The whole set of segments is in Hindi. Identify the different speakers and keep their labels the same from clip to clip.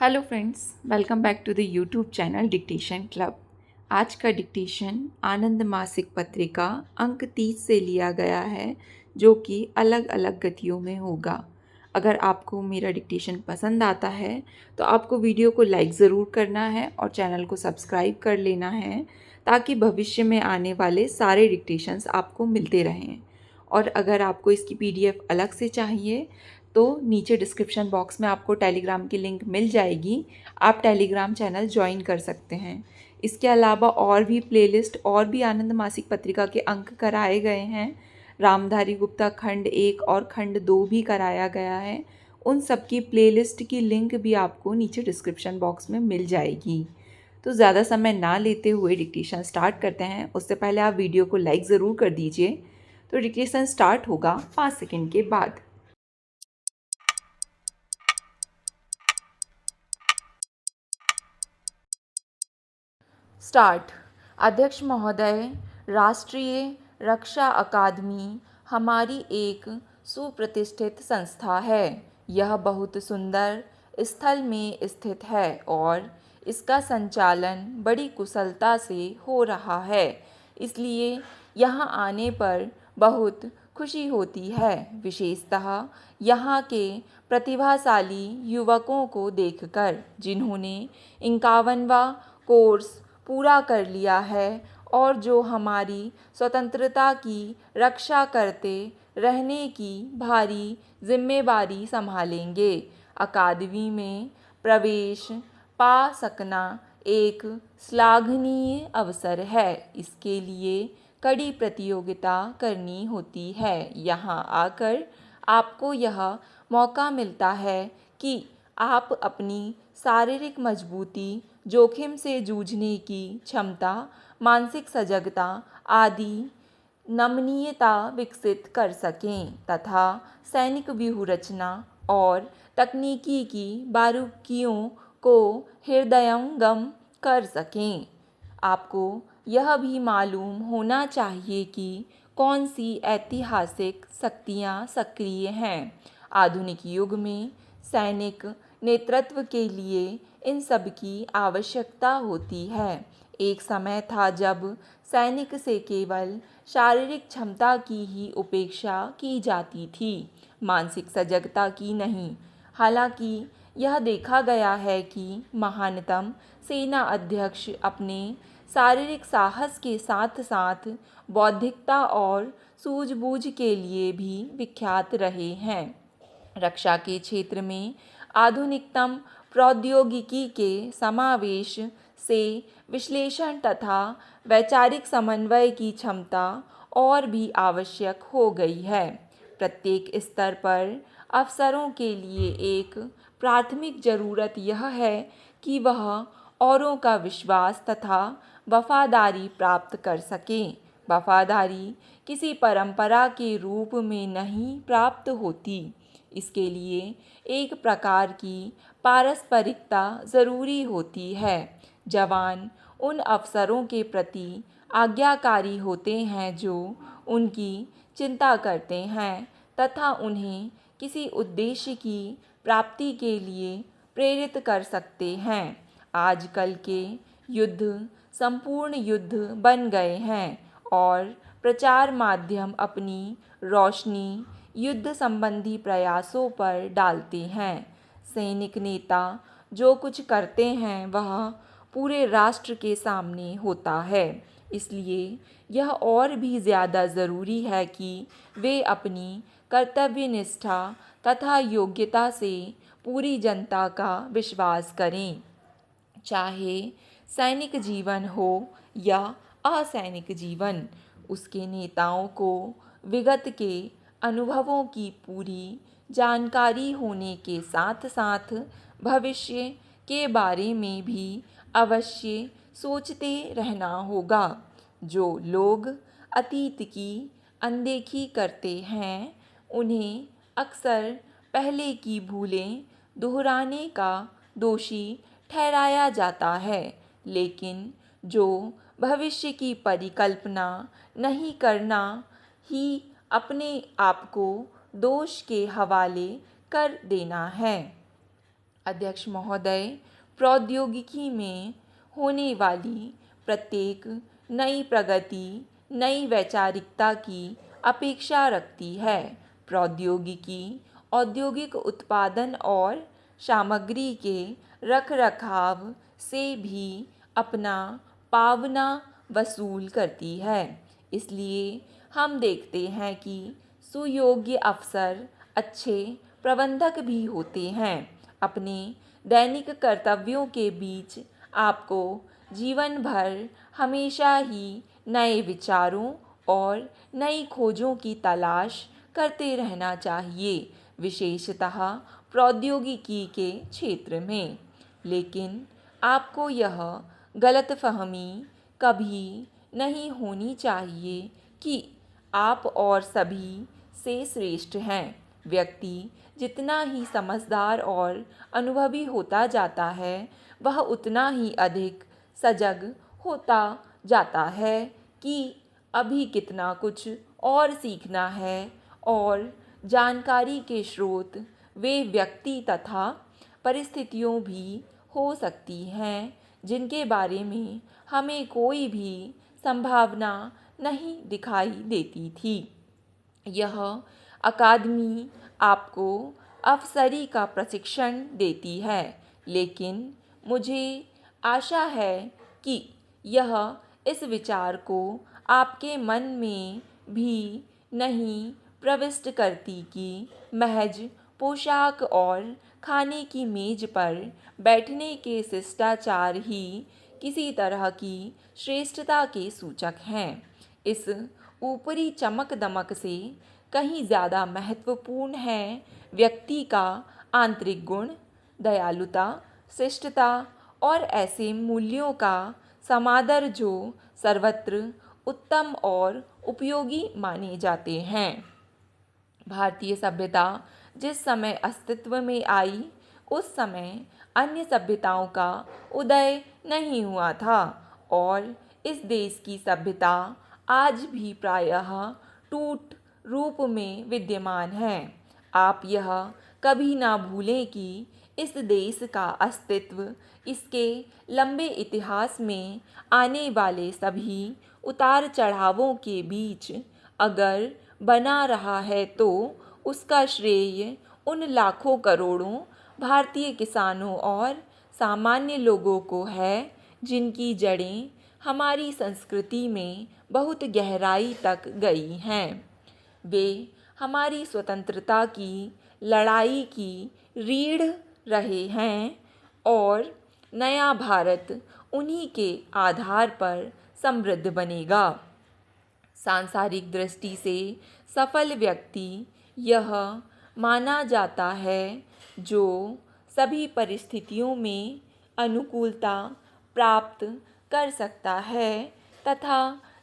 Speaker 1: Hello friends, welcome back to the YouTube channel dictation club. आज का डिक्टेशन आनंद मासिक पत्रिका अंक 30 से लिया गया है, जो कि अलग अलग गतियों में होगा। अगर आपको मेरा डिक्टेशन पसंद आता है तो आपको वीडियो को लाइक ज़रूर करना है और चैनल को सब्सक्राइब कर लेना है, ताकि भविष्य में आने वाले सारे डिक्टेशंस आपको मिलते रहें। और अगर आपको इसकी पीडीएफ अलग से चाहिए तो नीचे डिस्क्रिप्शन बॉक्स में आपको टेलीग्राम की लिंक मिल जाएगी। आप टेलीग्राम चैनल ज्वाइन कर सकते हैं। इसके अलावा और भी प्लेलिस्ट और भी आनंद मासिक पत्रिका के अंक कराए गए हैं। रामधारी गुप्ता खंड 1 और खंड 2 भी कराया गया है। उन सब की प्लेलिस्ट की लिंक भी आपको नीचे डिस्क्रिप्शन बॉक्स में मिल जाएगी। तो ज़्यादा समय ना लेते हुए डिक्टेशन स्टार्ट करते हैं। उससे पहले आप वीडियो को लाइक ज़रूर कर दीजिए। तो डिक्टेशन स्टार्ट होगा 5 सेकंड के बाद। स्टार्ट। अध्यक्ष महोदय, राष्ट्रीय रक्षा अकादमी हमारी एक सुप्रतिष्ठित संस्था है। यह बहुत सुंदर स्थल में स्थित है और इसका संचालन बड़ी कुशलता से हो रहा है, इसलिए यहाँ आने पर बहुत खुशी होती है। विशेषतः यहाँ के प्रतिभाशाली युवकों को देखकर, जिन्होंने 51वां कोर्स पूरा कर लिया है और जो हमारी स्वतंत्रता की रक्षा करते रहने की भारी जिम्मेदारी संभालेंगे। अकादमी में प्रवेश पा सकना एक श्लाघनीय अवसर है। इसके लिए कड़ी प्रतियोगिता करनी होती है। यहाँ आकर आपको यह मौका मिलता है कि आप अपनी शारीरिक मजबूती, जोखिम से जूझने की क्षमता, मानसिक सजगता आदि नमनीयता विकसित कर सकें तथा सैनिक व्यूहरचना और तकनीकी की बारीकियों को हृदयंगम कर सकें। आपको यह भी मालूम होना चाहिए कि कौन सी ऐतिहासिक शक्तियाँ सक्रिय हैं। आधुनिक युग में सैनिक नेतृत्व के लिए इन सब की आवश्यकता होती है। एक समय था जब सैनिक से केवल शारीरिक क्षमता की ही उपेक्षा की जाती थी, मानसिक सजगता की नहीं। हालांकि यह देखा गया है कि महानतम सेना अध्यक्ष अपने शारीरिक साहस के साथ साथ बौद्धिकता और सूझबूझ के लिए भी विख्यात रहे हैं। रक्षा के क्षेत्र में आधुनिकतम प्रौद्योगिकी के समावेश से विश्लेषण तथा वैचारिक समन्वय की क्षमता और भी आवश्यक हो गई है। प्रत्येक स्तर पर अफसरों के लिए एक प्राथमिक ज़रूरत यह है कि वह औरों का विश्वास तथा वफादारी प्राप्त कर सकें। वफादारी किसी परंपरा के रूप में नहीं प्राप्त होती। इसके लिए एक प्रकार की पारस्परिकता ज़रूरी होती है। जवान उन अफसरों के प्रति आज्ञाकारी होते हैं जो उनकी चिंता करते हैं तथा उन्हें किसी उद्देश्य की प्राप्ति के लिए प्रेरित कर सकते हैं। आजकल के युद्ध संपूर्ण युद्ध बन गए हैं और प्रचार माध्यम अपनी रोशनी युद्ध संबंधी प्रयासों पर डालते हैं। सैनिक नेता जो कुछ करते हैं वह पूरे राष्ट्र के सामने होता है, इसलिए यह और भी ज़्यादा ज़रूरी है कि वे अपनी कर्तव्यनिष्ठा तथा योग्यता से पूरी जनता का विश्वास करें। चाहे सैनिक जीवन हो या असैनिक जीवन, उसके नेताओं को विगत के अनुभवों की पूरी जानकारी होने के साथ साथ भविष्य के बारे में भी अवश्य सोचते रहना होगा। जो लोग अतीत की अनदेखी करते हैं उन्हें अक्सर पहले की भूलें दोहराने का दोषी ठहराया जाता है, लेकिन जो भविष्य की परिकल्पना नहीं करना ही अपने आप को दोष के हवाले कर देना है। अध्यक्ष महोदय, प्रौद्योगिकी में होने वाली प्रत्येक नई प्रगति नई वैचारिकता की अपेक्षा रखती है। प्रौद्योगिकी औद्योगिक उत्पादन और सामग्री के रखरखाव से भी अपना पावना वसूल करती है। इसलिए हम देखते हैं कि सुयोग्य अफसर अच्छे प्रबंधक भी होते हैं। अपने दैनिक कर्तव्यों के बीच आपको जीवन भर हमेशा ही नए विचारों और नई खोजों की तलाश करते रहना चाहिए, विशेषतः प्रौद्योगिकी के क्षेत्र में। लेकिन आपको यह गलतफहमी कभी नहीं होनी चाहिए कि आप और सभी से श्रेष्ठ हैं। व्यक्ति जितना ही समझदार और अनुभवी होता जाता है, वह उतना ही अधिक सजग होता जाता है कि अभी कितना कुछ और सीखना है और जानकारी के स्रोत वे व्यक्ति तथा परिस्थितियों भी हो सकती हैं जिनके बारे में हमें कोई भी संभावना नहीं दिखाई देती थी। यह अकादमी आपको अफसरी का प्रशिक्षण देती है, लेकिन मुझे आशा है कि यह इस विचार को आपके मन में भी नहीं प्रविष्ट करती कि महज पोशाक और खाने की मेज पर बैठने के शिष्टाचार ही किसी तरह की श्रेष्ठता के सूचक हैं। इस ऊपरी चमक दमक से कहीं ज़्यादा महत्वपूर्ण है व्यक्ति का आंतरिक गुण, दयालुता, शिष्टता और ऐसे मूल्यों का समादर जो सर्वत्र उत्तम और उपयोगी माने जाते हैं। भारतीय सभ्यता जिस समय अस्तित्व में आई, उस समय अन्य सभ्यताओं का उदय नहीं हुआ था और इस देश की सभ्यता आज भी प्रायः टूट रूप में विद्यमान है। आप यह कभी ना भूलें कि इस देश का अस्तित्व इसके लंबे इतिहास में आने वाले सभी उतार चढ़ावों के बीच अगर बना रहा है तो उसका श्रेय उन लाखों करोड़ों भारतीय किसानों और सामान्य लोगों को है जिनकी जड़ें हमारी संस्कृति में बहुत गहराई तक गई हैं। वे हमारी स्वतंत्रता की लड़ाई की रीढ़ रहे हैं और नया भारत उन्हीं के आधार पर समृद्ध बनेगा। सांसारिक दृष्टि से सफल व्यक्ति यह माना जाता है जो सभी परिस्थितियों में अनुकूलता प्राप्त कर सकता है तथा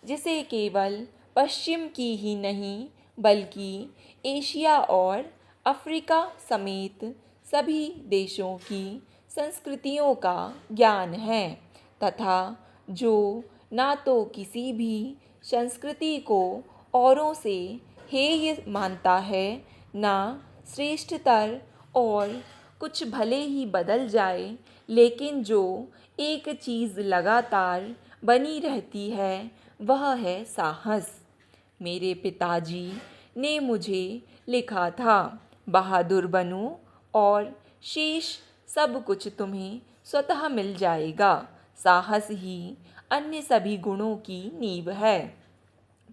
Speaker 1: जिसे केवल पश्चिम की ही नहीं बल्कि एशिया और अफ्रीका समेत सभी देशों की संस्कृतियों का ज्ञान है तथा जो ना तो किसी भी संस्कृति को औरों से हेय मानता है, ना श्रेष्ठतर और कुछ भले ही बदल जाए लेकिन जो एक चीज़ लगातार बनी रहती है वह है साहस। मेरे पिताजी ने मुझे लिखा था, बहादुर बनो और शेष सब कुछ तुम्हें स्वतः मिल जाएगा। साहस ही अन्य सभी गुणों की नींव है।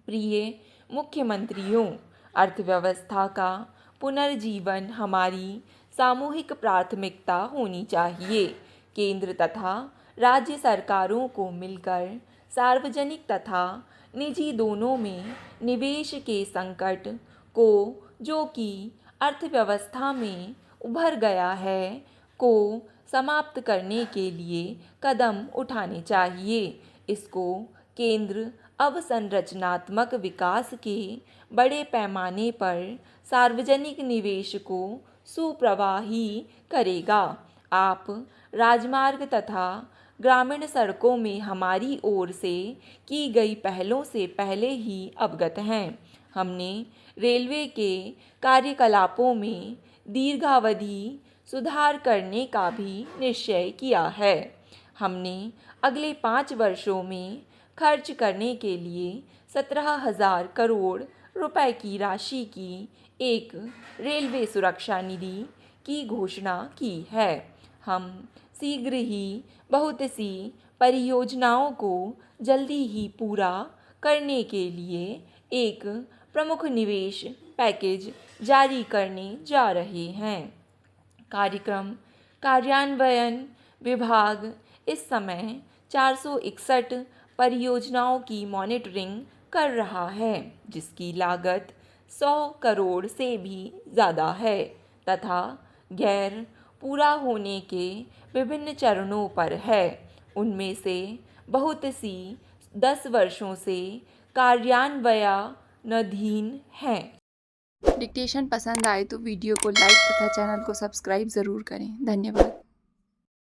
Speaker 1: प्रिय मुख्यमंत्रियों, अर्थव्यवस्था का पुनर्जीवन हमारी सामूहिक प्राथमिकता होनी चाहिए। केंद्र तथा राज्य सरकारों को मिलकर सार्वजनिक तथा निजी दोनों में निवेश के संकट को, जो कि अर्थव्यवस्था में उभर गया है, को समाप्त करने के लिए कदम उठाने चाहिए। इसको केंद्र अवसंरचनात्मक विकास के बड़े पैमाने पर सार्वजनिक निवेश को सुप्रवाही करेगा। आप राजमार्ग तथा ग्रामीण सड़कों में हमारी ओर से की गई पहलों से पहले ही अवगत हैं। हमने रेलवे के कार्यकलापों में दीर्घावधि सुधार करने का भी निश्चय किया है। हमने अगले 5 वर्षों में खर्च करने के लिए 17,000 करोड़ रुपए की राशि की एक रेलवे सुरक्षा निधि की घोषणा की है। हम शीघ्र ही बहुत सी परियोजनाओं को जल्दी ही पूरा करने के लिए एक प्रमुख निवेश पैकेज जारी करने जा रहे हैं। कार्यक्रम कार्यान्वयन विभाग इस समय 461 परियोजनाओं की मॉनिटरिंग कर रहा है, जिसकी लागत 100 करोड़ से भी ज़्यादा है तथा गैर पूरा होने के विभिन्न चरणों पर है। उनमें से बहुत सी 10 वर्षों से कार्यान्वयनाधीन हैं।
Speaker 2: डिक्टेशन पसंद आए तो वीडियो को लाइक तथा चैनल को सब्सक्राइब ज़रूर करें। धन्यवाद।